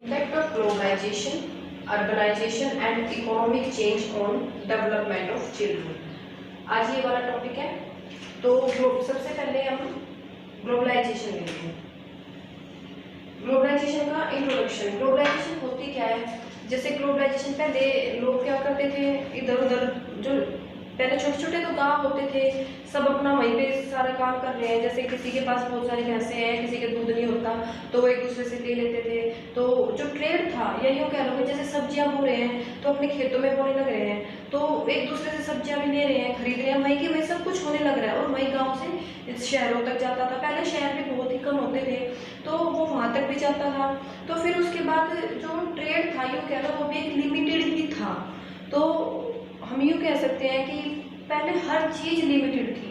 Impact of globalization, urbanization and economic change on development of children। आज ये वाला topic है। तो सबसे पहले हम ग्लोबलाइजेशन लेते हैं। ग्लोबलाइजेशन का इंट्रोडक्शन। ग्लोबलाइजेशन होती क्या है? जैसे ग्लोबलाइजेशन पहले लोग क्या करते थे, इधर उधर जो पहले छोटे छोटे तो गांव होते थे, सब अपना वहीं पे सारा काम कर रहे हैं। जैसे किसी के पास बहुत सारी भैंसें हैं, किसी के दूध नहीं होता तो वो एक दूसरे से ले लेते थे। तो जो ट्रेड था, या यूँ कह लो कि जैसे सब्जियां बो रहे हैं तो अपने खेतों में बोने लग रहे हैं, तो एक दूसरे से सब्जियां भी ले रहे हैं, खरीद रहे हैं, वहीं की वहीं सब कुछ होने लग रहा है। और वहीं गाँव से शहरों तक जाता था। पहले शहर भी बहुत ही कम होते थे तो वो वहाँ तक भी जाता था। तो फिर उसके बाद जो ट्रेड था, यूँ कह लो वो भी एक लिमिटेड ही था। तो हम यूँ कह सकते हैं कि पहले हर चीज लिमिटेड थी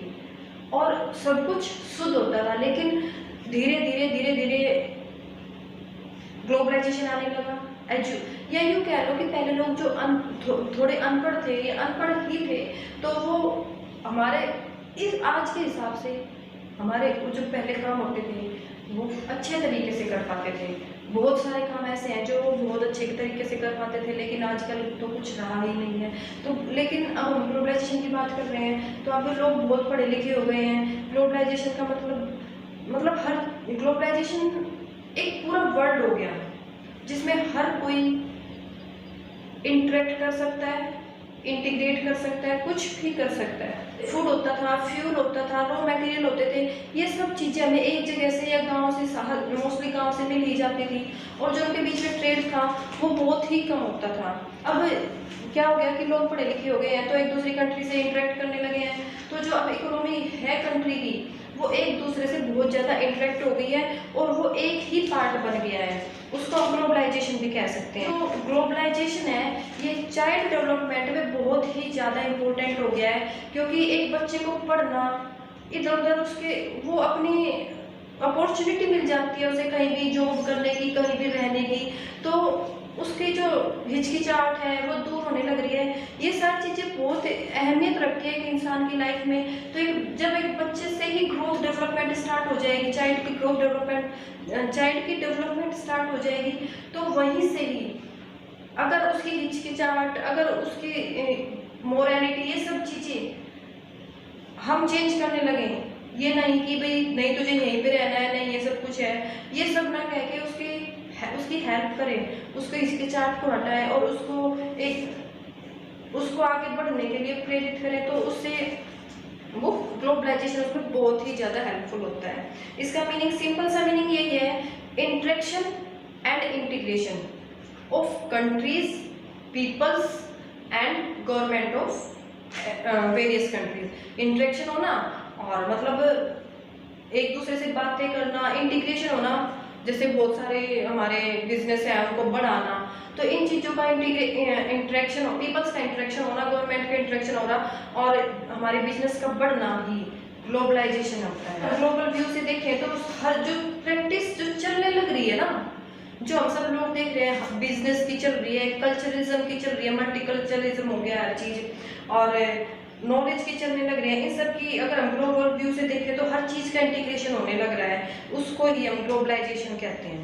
और सब कुछ शुद्ध होता था, लेकिन धीरे धीरे धीरे धीरे ग्लोबलाइजेशन आने लगा। या यूँ कह लो कि पहले लोग जो थोड़े अनपढ़ थे या अनपढ़ ही थे, तो वो हमारे इस आज के हिसाब से हमारे जो पहले काम होते थे वो अच्छे तरीके से कर पाते थे। बहुत सारे काम ऐसे हैं जो बहुत अच्छे तरीके से कर पाते थे, लेकिन आजकल तो कुछ रहा ही नहीं है। तो लेकिन अब हम ग्लोबलाइजेशन की बात कर रहे हैं, तो अब लोग बहुत पढ़े लिखे हो गए हैं। ग्लोबलाइजेशन का मतलब हर ग्लोबलाइजेशन एक पूरा वर्ल्ड हो गया जिसमें हर कोई इंटरेक्ट कर सकता है, इंटीग्रेट कर सकता है, कुछ भी कर सकता है। फूड होता था, फ्यूल होता था, रॉ मटेरियल होते थे, ये सब चीजें हमें एक जगह से या गांव से, मोस्टली गांव से मिल ही जाती थी। और जो उनके बीच में ट्रेड था वो बहुत ही कम होता था। अब क्या हो गया कि लोग पढ़े लिखे हो गए हैं तो एक दूसरी कंट्री से इंटरेक्ट करने लगे हैं। तो जो अब इकोनॉमी है कंट्री की, वो एक दूसरे से बहुत ज़्यादा इंटरेक्ट हो गई है और वो एक ही पार्ट बन गया है। उसको हम ग्लोबलाइजेशन भी कह सकते हैं। तो ग्लोबलाइजेशन है, ये चाइल्ड डेवलपमेंट में बहुत ही ज़्यादा इम्पोर्टेंट हो गया है, क्योंकि एक बच्चे को पढ़ना, इधर उधर उसके वो अपनी अपॉर्चुनिटी मिल जाती है उसे कहीं भी जॉब करने की, कहीं भी रहने की, तो उसकी जो हिचकिचाहट है वो दूर होने लग रही है। ये सारी चीज़ें बहुत अहमियत रखती है एक इंसान की लाइफ में। तो जब एक बच्चे से ही ग्रोथ डेवलपमेंट स्टार्ट हो जाएगी, चाइल्ड की डेवलपमेंट स्टार्ट हो जाएगी, तो वहीं से ही अगर उसकी हिचकिचाहट, अगर उसकी मोरालिटी, ये सब चीज़ें हम चेंज करने लगे, ये नहीं कि भाई नहीं तुझे यहीं पे रहना है, नहीं ये सब कुछ है, ये सब ना कह के उसकी हेल्प करें, उसको हिचकिचाहट को हटाएं और उसको आगे बढ़ने के लिए प्रेरित करें, तो उससे वो ग्लोबलाइजेशन उसमें बहुत ही ज़्यादा हेल्पफुल होता है। इसका मीनिंग, सिंपल सा मीनिंग यही है, interaction and integration of countries, peoples and government of various countries. Interaction होना और मतलब एक दूसरे से बातें करना, इंटीग्रेशन होना, जैसे बहुत सारे हमारे बिजनेस है उनको बढ़ाना, तो इन चीज़ों का इंटरेक्शन, पीपल्स का इंटरेक्शन होना, गवर्नमेंट का इंटरेक्शन होना और हमारे बिजनेस का बढ़ना ही ग्लोबलाइजेशन होता है। ग्लोबल व्यू से देखें तो हर जो प्रैक्टिस जो चलने लग रही है ना, जो हम सब लोग देख रहे हैं, बिजनेस की चल रही है, कल्चरिज्म की चल रही है, मल्टीकल्चरलिज्म हो गया हर चीज़, और नॉलेज की चलने लग रहे हैं। इन सब की अगर हम ग्लोबल व्यू से देखें तो हर चीज़ का इंटीग्रेशन होने लग रहा है, उसको ही हम ग्लोबलाइजेशन कहते हैं।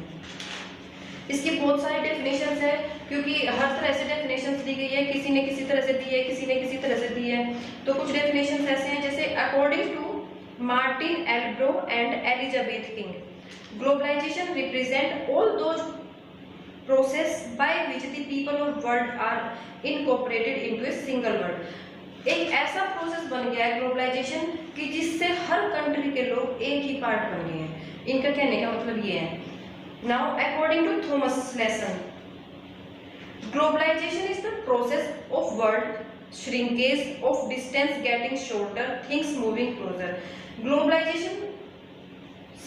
इसकी बहुत सारी डेफिनेशंस है, क्योंकि हर तरह से डेफिनेशंस दी गई है, किसी ने किसी तरह से दी है, किसी ने किसी तरह से दी है। तो कुछ डेफिनेशंस ऐसे हैं, जैसे according to Martin Albrow and Elizabeth King, globalisation represent all those process by which the people of world are incorporated into a single world. एक ऐसा प्रोसेस बन गया है ग्लोबलाइजेशन कि जिससे हर कंट्री के लोग एक ही पार्ट बन गए हैं। इनका कहने का मतलब ये है। Now according to Thomas Larsson, globalisation is the process of world shrinkage of distance getting shorter, things moving closer. Globalisation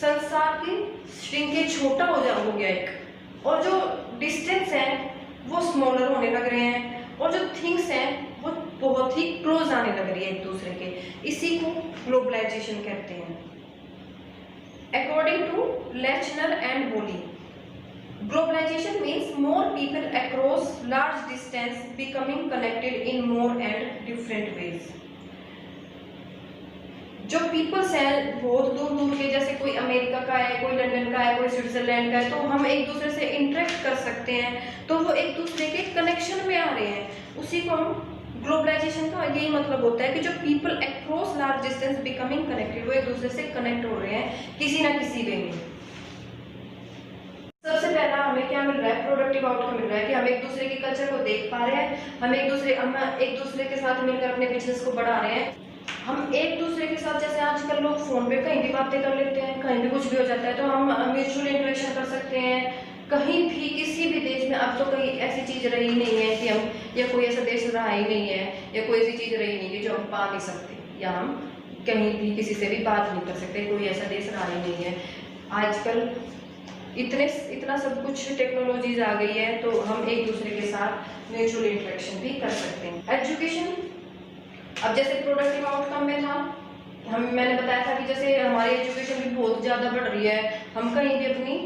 संसार की श्रिंकेज छोटा हो गया एक, और जो डिस्टेंस है वो स्मॉलर होने लग रहे हैं, और जो थिंग्स हैं वो बहुत ही क्लोज आने लग रही है एक दूसरे के। इसी को ग्लोबलाइजेशन कहते हैं। According to Lechner and Boli, globalisation means more people across large distance becoming connected in more and different ways. जो पीपल्स हैं बहुत दूर दूर के, जैसे कोई अमेरिका का है, कोई लंदन का है, कोई स्विट्जरलैंड का है, तो हम एक दूसरे से इंटरेक्ट कर सकते सकते हैं, तो वो एक दूसरे के कनेक्शन में आ रहे हैं। उसी को हम ग्लोबलाइजेशन का यही मतलब होता है कि जो people across large distance becoming connected, वो एक दूसरे से कनेक्ट हो रहे हैं किसी ना किसी वे में। सबसे पहला हमें क्या मिल रहा है, प्रोडक्टिव आउटकम मिल रहा है कि हम एक दूसरे के कल्चर को देख पा रहे हैं, हम एक दूसरे के साथ मिलकर अपने बिजनेस को बढ़ा रहे हैं। हम एक दूसरे के साथ, जैसे आजकल लोग फोन पे कहीं भी बातें कर लेते हैं, कहीं भी कुछ भी हो जाता है, तो हम म्यूचुअल इंटरेक्शन कर सकते हैं कहीं भी किसी भी देश में। अब तो कहीं ऐसी चीज रही नहीं है कि हम, या कोई ऐसा देश रहा ही नहीं है, या कोई ऐसी चीज रही नहीं है जो हम पा नहीं सकते, या हम कहीं भी किसी से भी बात नहीं कर सकते, कोई ऐसा देश रहा ही नहीं है। आजकल इतना सब कुछ टेक्नोलॉजीज आ गई है, तो हम एक दूसरे के साथ म्यूचुअल इंटरेक्शन भी कर सकते हैं। एजुकेशन, अब जैसे प्रोडक्टिव आउटकम में था, मैंने बताया था कि जैसे हमारी एजुकेशन भी बहुत ज़्यादा बढ़ रही है, हम कहीं भी अपनी,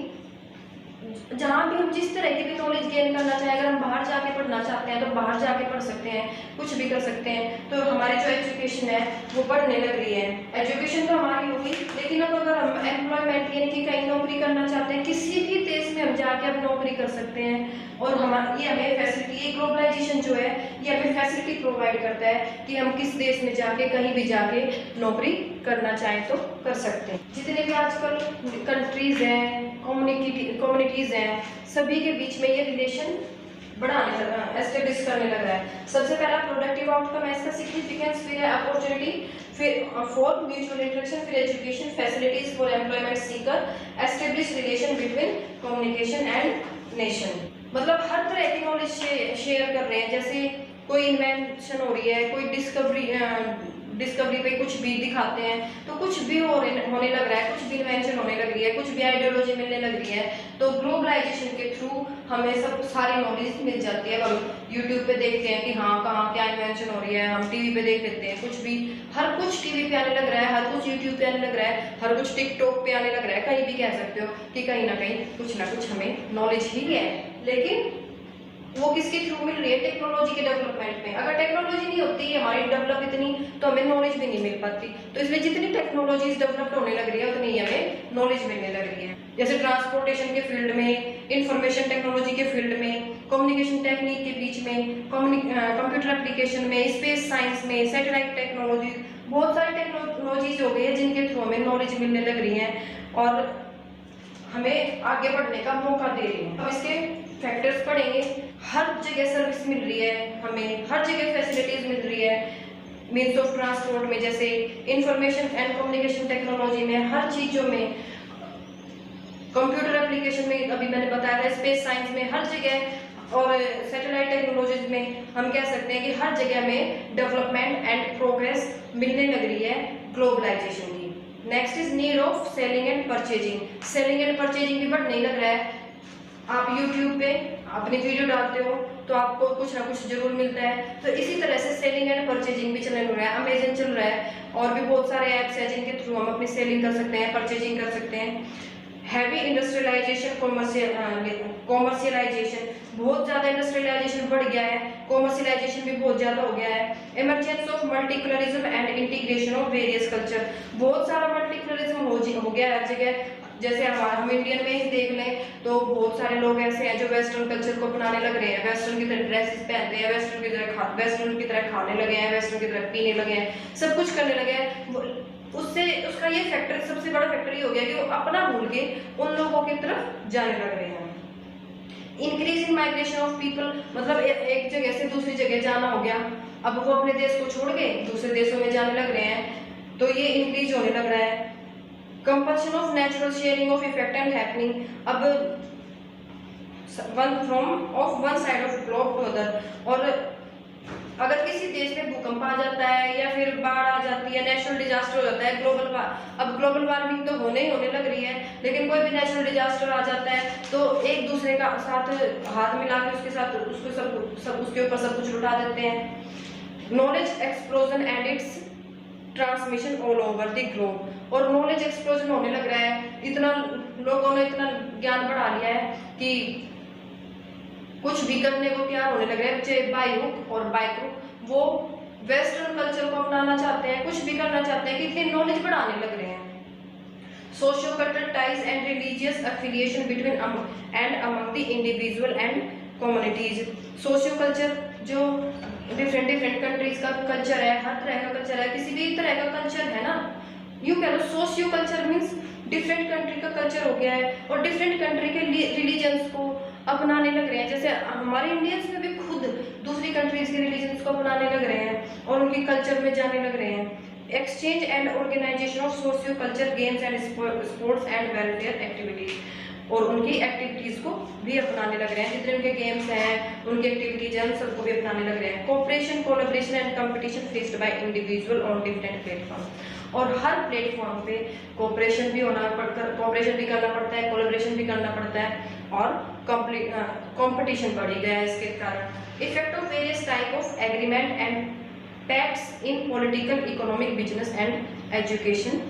जहाँ भी हम जिस तरह की भी नॉलेज गेन करना चाहें, अगर हम बाहर जाके पढ़ना चाहते हैं तो बाहर जाके पढ़ सकते हैं, कुछ भी कर सकते हैं। तो हमारी जो एजुकेशन है वो बढ़ने लग रही है। एजुकेशन तो हमारी होगी, लेकिन अब अगर हम एम्प्लॉयमेंट यानी कि कहीं नौकरी करना चाहते हैं, किसी भी देश में हम जाके अब नौकरी कर सकते हैं। और ये हमें फैसिलिटी, ये ग्लोबलाइजेशन जो है ये हमें फैसिलिटी प्रोवाइड करता है कि हम किस देश में जाके कहीं भी जाके नौकरी करना चाहें तो कर सकते हैं। जितने भी आजकल कंट्रीज हैं, कम्युनिटीज हैं, सभी के बीच में ये रिलेशन बढ़ाने लगा, एस्टेब्लिश करने लग रहा है। सबसे पहला प्रोडक्टिव आउटकम है, इसका सिग्निफिकेंस, फिर है अपॉर्चुनिटी, फिर फॉर म्यूचुअल इंटरेक्शन, फिर education, facilities for employment Sikar, establish relation between communication and nation. मतलब हर तरह की नॉलेज शेयर कर रहे हैं। जैसे कोई इन्वेंशन हो रही है, कोई डिस्कवरी पे कुछ भी दिखाते हैं, तो कुछ भी होने लग रहा है, कुछ भी इन्वेंशन होने लग रही है, कुछ भी आइडियोलॉजी मिलने लग रही है। तो ग्लोबलाइजेशन के थ्रू हमें सब सारी नॉलेज मिल जाती है। हम यूट्यूब पे देखते हैं कि हाँ कहाँ क्या इन्वेंशन हो रही है, हम टीवी पे देख लेते हैं, कुछ भी, हर कुछ टीवी पे आने लग रहा है, हर कुछ यूट्यूब पे आने लग रहा है, हर कुछ टिकटॉक पे आने लग रहा है। कहीं भी कह सकते हो कि कहीं ना कुछ हमें नॉलेज ही है, लेकिन वो किसके थ्रू मिल रही है, टेक्नोलॉजी के डेवलपमेंट में। अगर टेक्नोलॉजी नहीं होती हमारी डेवलप इतनी, तो हमें नॉलेज भी नहीं मिल पाती। तो इसलिए जितनी टेक्नोलॉजीज डेवलप होने लग रही है उतनी ही हमें नॉलेज मिलने लग रही है। जैसे ट्रांसपोर्टेशन के फील्ड में, इंफॉर्मेशन टेक्नोलॉजी के फील्ड में, कम्युनिकेशन टेक्निक के बीच में, कंप्यूटर एप्लीकेशन में, स्पेस साइंस में, सैटेलाइट टेक्नोलॉजी, बहुत सारी टेक्नोलॉजीज हो गई है जिनके थ्रू हमें नॉलेज मिलने लग रही है और हमें आगे बढ़ने का मौका दे रही है। अब इसके फैक्टर्स पढ़ेंगे। हर जगह सर्विस मिल रही है, हमें हर जगह फैसिलिटीज मिल रही है मीन्स ऑफ ट्रांसपोर्ट में, जैसे इंफॉर्मेशन एंड कम्युनिकेशन टेक्नोलॉजी में, हर चीजों में, कंप्यूटर एप्लीकेशन में, अभी मैंने बताया था, स्पेस साइंस में, हर जगह, और सैटेलाइट टेक्नोलॉजीज में हम कह सकते हैं कि हर जगह में डेवलपमेंट एंड प्रोग्रेस मिलने लग रही है ग्लोबलाइजेशन की। Next is need of selling and purchasing. Selling and purchasing भी बढ़ने लग रहा है। आप YouTube पे अपनी वीडियो डालते हो तो आपको कुछ ना कुछ जरूर मिलता है, तो इसी तरह से सेलिंग एंड परचेजिंग भी चलने लग रहा है। अमेजन चल रहा है और भी बहुत सारे ऐप्स हैं जिनके थ्रू हम अपनी सेलिंग कर सकते हैं, परचेजिंग कर सकते हैं। हैवी इंडस्ट्रियलाइजेशन, कॉमर्शियलाइजेशन, बहुत ज्यादा इंडस्ट्रियलाइजेशन बढ़ गया है, कॉमर्शियलाइजेशन भी बहुत ज्यादा हो गया है। Emergence of multiculturism and integration of various culture, बहुत सारा मल्टीकलरिज्म हो गया है हर जगह। जैसे हम इंडियन में ही देख लें तो बहुत सारे लोग ऐसे हैं जो वेस्टर्न कल्चर को अपनाने लग रहे हैं, वेस्टर्न की तरह ड्रेसेस पहनते हैं, वेस्टर्न की तरह खाने लगे हैं, वेस्टर्न की तरह पीने लगे हैं, सब कुछ करने लगे हैं। उसका ये फैक्टर, सबसे बड़ा फैक्टर ये हो गया कि वो अपना भूल के उन लोगों की तरफ जाने लग रहे हैं। Increase in migration of people, मतलब एक जगह से दूसरी जगह जाना हो गया, अब वो अपने देश को छोड़ के दूसरे देशों में जाने लग रहे हैं, तो ये इंक्रीज होने लग रहा है। Compulsion of natural sharing of effect and happening, अब one side of globe to other, और अगर किसी देश में भूकंप आ जाता है या फिर बाढ़ आ जाती है, नेचुरल डिजास्टर हो जाता है, अब ग्लोबल वार्मिंग तो होने लग रही है, लेकिन कोई भी नेचुरल डिजास्टर आ जाता है तो एक दूसरे का साथ हाथ मिला के उसके ऊपर सब कुछ लुटा देते हैं। Knowledge explosion and it's transmission all over the globe, और नॉलेज एक्सप्लोजन होने लग रहा है, इतना लोगों ने इतना ज्ञान बढ़ा लिया है कि कुछ भी करने को तैयार होने लग रहे हैं, चाहे बाय हुक और बाय क्रुक, वो वेस्टर्न कल्चर को अपनाना चाहते हैं, कुछ भी करना चाहते हैं कि इतनी नॉलेज बढ़ाने लग रहे हैं। Socio cultural ties and religious affiliation between and among the individual and communities. Socio culture जो डिफरेंट कंट्रीज का कल्चर है, हर तरह का कल्चर है, किसी भी तरह का कल्चर है ना, यू कह लो socio culture means different country का कल्चर हो गया है और डिफरेंट कंट्री के रिलीजन्स को अपनाने लग रहे हैं। जैसे हमारे इंडियंस में भी खुद दूसरी कंट्रीज के रिलीजन्स को अपनाने लग रहे हैं और उनके कल्चर में जाने लग रहे हैं। Exchange and organisation of socio culture games and sports and welfare activities, और उनकी एक्टिविटीज को भी अपनाने लग रहे हैं। जितने उनके गेम्स हैं, उनकी एक्टिविटीज हैं, उन सबको भी अपनाने लग रहे हैं। Cooperation, collaboration and competition faced by individual on different platform, और हर प्लेटफॉर्म पे कोऑपरेशन भी करना पड़ता है, कोलैबोरेशन भी करना पड़ता है, और कंपटीशन बढ़ गया है इसके कारण। Effect of various type of agreement and pacts in political, economic, business and education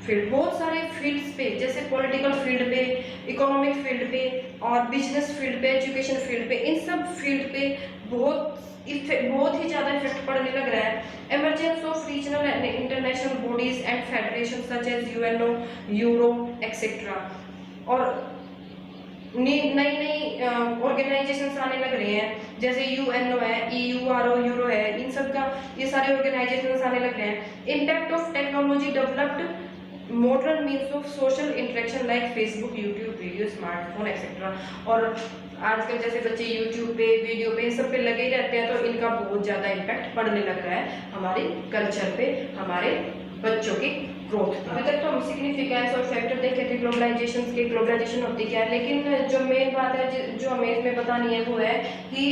field. बहुत सारे फील्ड्स पे, जैसे पॉलिटिकल फील्ड पे, इकोनॉमिक फील्ड पे और बिजनेस फील्ड पे, एजुकेशन फील्ड पे, इन सब फील्ड पे बहुत ही ज़्यादा इफेक्ट पड़ने लग रहा है। Emergence of regional and international bodies and federation such as UNO, euro etcetera, और नई ऑर्गेनाइजेशंस आने लग रहे हैं, जैसे यूएनओ है, ईयूआरओ, यूरो है, इन सब का ये सारे ऑर्गेनाइजेशंस आने लग रहे हैं। Impact of technology developed modern means of social interaction like Facebook, YouTube, video, smartphone etcetera, और आजकल जैसे बच्चे यूट्यूब पे, वीडियो पे, इन सब पे लगे ही रहते हैं, तो इनका बहुत ज़्यादा इम्पैक्ट पड़ने लग रहा है हमारे कल्चर पे, हमारे बच्चों की ग्रोथ पे। अभी तक तो हम सिग्निफिकेंस और फैक्टर देखे थे ग्लोबलाइजेशन के, ग्लोबलाइजेशन होती क्या है, लेकिन जो मेन बात है जो हमें इसमें बतानी है वो है कि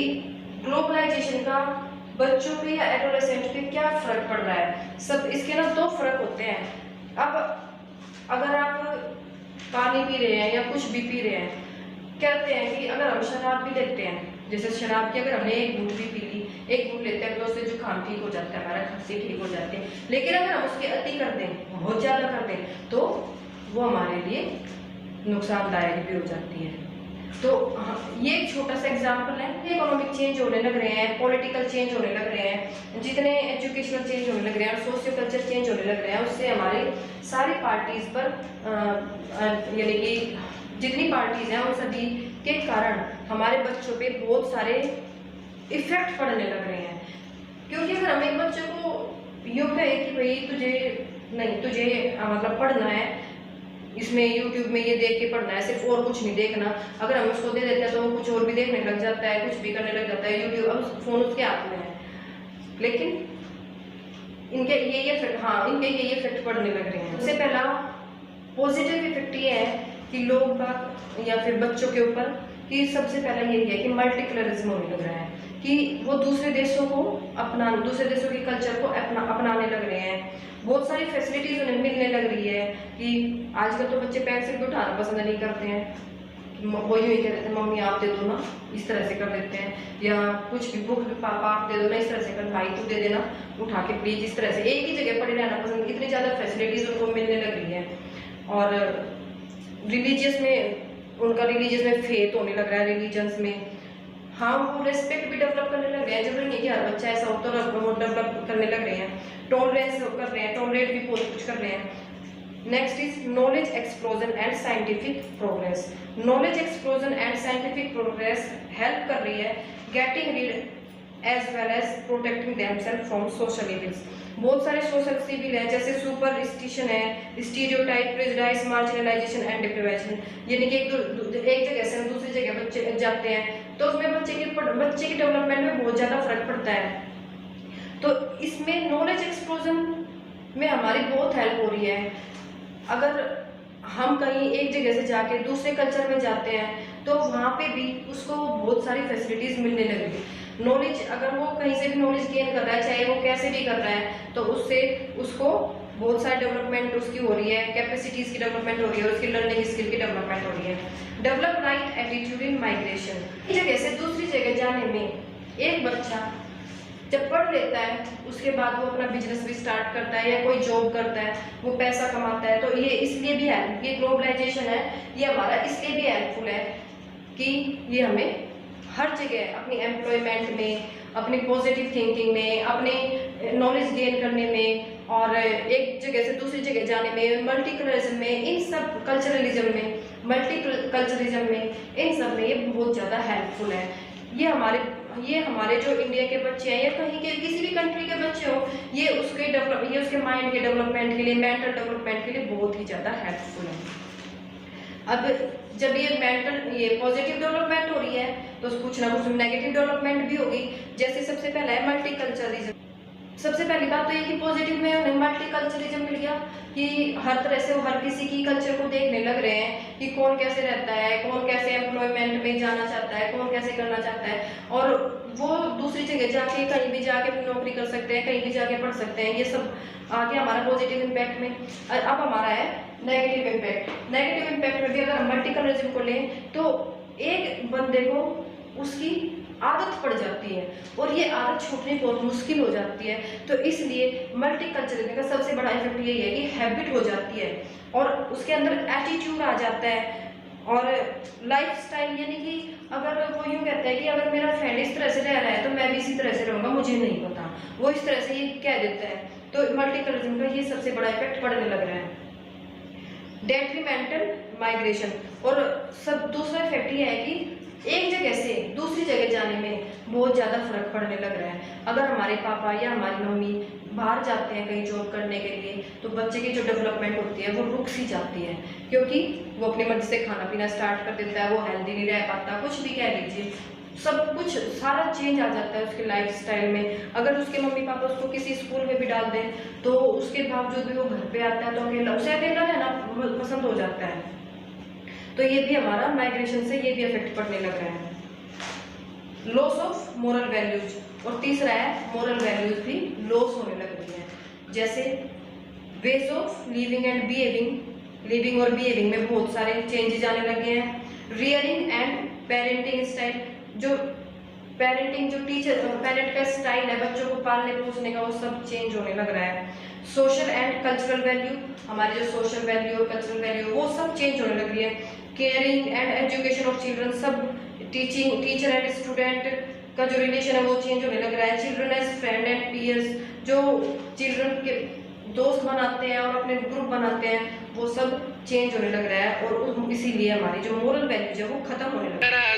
ग्लोबलाइजेशन का बच्चों पे या एडोलेसेंट पे क्या फर्क पड़ रहा है। सब इसके ना दो फर्क होते हैं। अब अगर आप पानी पी रहे हैं या कुछ भी पी रहे हैं, कहते हैं कि अगर हम शराब भी लेते हैं, जैसे शराब की अगर हमने एक घूंट भी पी ली, एक घूंट लेते हैं तो उससे जुकाम ठीक हो जाता है, हमारा खांसी ठीक हो जाती है, लेकिन अगर हम उसकी अति कर दें, बहुत ज़्यादा कर दें, तो वो हमारे लिए नुकसानदायक भी हो जाती है। तो ये एक छोटा सा एग्जाम्पल है। इकोनॉमिक चेंज होने लग रहे हैं, पॉलिटिकल चेंज होने लग रहे हैं, जितने एजुकेशनल चेंज होने लग रहे हैं और सोशियो कल्चर चेंज होने लग रहे हैं, उससे हमारे सारी पार्टीज पर यानी कि जितनी पार्टीज हैं उन सभी के कारण हमारे बच्चों पे बहुत सारे इफेक्ट पड़ने लग रहे हैं। क्योंकि अगर हम एक बच्चे को यूँ कहे कि भाई तुझे मतलब पढ़ना है, इसमें यूट्यूब में ये देख के पढ़ना है, सिर्फ और कुछ नहीं देखना, अगर हम उसको दे देते हैं तो वो कुछ और भी देखने लग जाता है, कुछ भी करने लग जाता है। यूट्यूब, अब फोन उसके हाथ में है, लेकिन इनके ये इफेक्ट पड़ने लग रहे हैं। सबसे पहला पॉजिटिव इफेक्ट ये है कि लोग या फिर बच्चों के ऊपर कि सबसे पहला यही है कि मल्टीकलरिज्म होने लग रहा है, कि वो दूसरे देशों के कल्चर को अपनाने लग रहे हैं। बहुत सारी फैसिलिटीज उन्हें मिलने लग रही है कि आजकल तो बच्चे पेंसिल भी उठाना पसंद नहीं करते हैं, वो यूँ ही कह देते हैं मम्मी आप दे दो ना, इस तरह से कर देते हैं, या कुछ भी बुक भी पापा आप दे दो ना, इस तरह से कर, भाई तू दे देना उठा के प्लीज, इस तरह से एक ही जगह पड़े रहना पसंद, इतनी ज़्यादा फैसिलिटीज उनको मिलने लग रही है। और रिलीजियस में फेथ होने लग रहा है, रिलीजन्स में हाँ वो रेस्पेक्ट भी डेवलप करने लग रहे हैं। जब नहीं कि हर बच्चा ऐसा हो तो वो डेवलप करने लग रहे हैं, टॉलरेंस कर रहे हैं, टॉलरेट भी बहुत कुछ कर रहे हैं। Next is knowledge explosion and scientific progress. Knowledge explosion and scientific progress help कर रही है getting rid as well as protecting themselves from social evils. बहुत सारे सोशल सिविल है, जैसे सुपरस्टिशन है, stereotype, prejudice, marginalisation and deprivation, यानी कि एक जगह से दूसरी जगह बच्चे जाते हैं तो उसमें बच्चे की डेवलपमेंट में बहुत ज़्यादा फर्क पड़ता है। तो इसमें नॉलेज एक्सप्लोजन में हमारी बहुत हेल्प हो रही है। अगर हम कहीं एक जगह से जाके दूसरे कल्चर में जाते हैं तो वहाँ पे भी उसको बहुत सारी फैसिलिटीज़ मिलने लगेगी। नॉलेज, अगर वो कहीं से भी नॉलेज गेन कर रहा है, चाहे वो कैसे भी कर रहा है, तो उससे उसको बहुत सारी डेवलपमेंट उसकी हो रही है, कैपेसिटीज़ की डेवलपमेंट हो रही है, उसकी लर्निंग स्किल की डेवलपमेंट हो रही है। Develop right attitude in migration. एक जगह से दूसरी जगह जाने में एक बच्चा जब पढ़ लेता है उसके बाद वो अपना बिजनेस भी स्टार्ट करता है या कोई जॉब करता है, वो पैसा कमाता है, तो ये इसलिए भी है, ये ग्लोबलाइजेशन है, ये हमारा इसलिए भी हेल्पफुल है कि ये हमें हर जगह अपनी एम्प्लॉयमेंट में, अपनी पॉजिटिव थिंकिंग में, अपने नॉलेज गेन करने में और एक जगह से दूसरी जगह जाने में, मल्टीकलरिज्म में, इन सब कल्चरलिज्म में, मल्टीकल्चरिज्म में, इन सब में ये बहुत ज़्यादा हेल्पफुल है। ये हमारे जो इंडिया के बच्चे हैं या कहीं के किसी भी कंट्री के बच्चे हो, ये उसके माइंड के डेवलपमेंट के लिए, मेंटल डेवलपमेंट के लिए बहुत ही ज़्यादा हेल्पफुल है। अब जब ये पॉजिटिव डेवलपमेंट हो रही है तो कुछ ना कुछ नेगेटिव डेवलपमेंट भी होगी। जैसे सबसे पहला है मल्टीकल्चरिज्म। सबसे पहली बात तो ये कि पॉजिटिव में मल्टीकल्चरिज्म मिल गया कि हर तरह से वो हर किसी की कल्चर को देखने लग रहे हैं कि कौन कैसे रहता है, कौन कैसे एम्प्लॉयमेंट में जाना चाहता है, कौन कैसे करना चाहता है, और वो दूसरी जगह जाके कहीं भी जाके नौकरी कर सकते हैं, कहीं भी जाके पढ़ सकते हैं। ये सब आ गया हमारा पॉजिटिव इम्पैक्ट में। और अब हमारा है नेगेटिव इम्पैक्ट। नेगेटिव इम्पैक्ट में भी अगर हम मल्टीकलरिज्म को लें तो एक बंदे को उसकी आदत पड़ जाती है और ये आदत छूटनी बहुत मुश्किल हो जाती है। तो इसलिए मल्टीकल्चरिज्म का सबसे बड़ा इफेक्ट यही है कि हैबिट हो जाती है और उसके अंदर एटीट्यूड आ जाता है और लाइफस्टाइल, यानी कि अगर वो यूँ कहता है कि अगर मेरा फ्रेंड इस तरह से रह रहा है तो मैं भी इसी तरह से रहूँगा, मुझे नहीं पता, वो इस तरह से ये कह देता है। तो मल्टीकल्चरिज्म का ये सबसे बड़ा इफेक्ट पड़ने लग रहा है। डेट्रीमेंटल माइग्रेशन, और सब दूसरा इफेक्ट ये है कि एक जगह से दूसरी जगह जाने में बहुत ज़्यादा फर्क पड़ने लग रहा है। अगर हमारे पापा या हमारी मम्मी बाहर जाते हैं कहीं जॉब करने के लिए तो बच्चे की जो डेवलपमेंट होती है वो रुक सी जाती है, क्योंकि वो अपनी मर्जी से खाना पीना स्टार्ट कर देता है, वो हेल्दी नहीं रह पाता, कुछ भी कह लीजिए, सब कुछ सारा चेंज आ जाता है उसके लाइफस्टाइल में। अगर उसके मम्मी पापा उसको किसी स्कूल में भी डाल दें तो उसके बावजूद भी वो घर पे आता है तो उसे अकेला रहना पसंद हो जाता है। तो ये भी हमारा माइग्रेशन से ये भी इफेक्ट पड़ने लग रहा है। लॉस ऑफ मोरल वैल्यूज, और तीसरा है मोरल वैल्यूज भी लॉस होने लग रही है। जैसे ways of living and behaving, living और बिहेविंग में बहुत सारे चेंजेस आने लगे हैं। रियरिंग एंड पेरेंटिंग स्टाइल, जो पेरेंटिंग जो पेरेंट का स्टाइल है बच्चों को पालने पोसने का, वो सब चेंज होने लग रहा है। सोशल एंड कल्चरल वैल्यू, हमारे जो सोशल वैल्यू और कल्चरल वैल्यू वो सब चेंज होने लग रही है। Caring and education of children, सब टीचर एंड स्टूडेंट का जो रिलेशन है वो चेंज होने लग रहा है। Children as friend and peers, जो चिल्ड्रन के दोस्त बनाते हैं और अपने ग्रुप बनाते हैं वो सब चेंज होने लग रहा है और इसीलिए हमारी जो मोरल वैल्यूज है वो खत्म होने लग रहा है।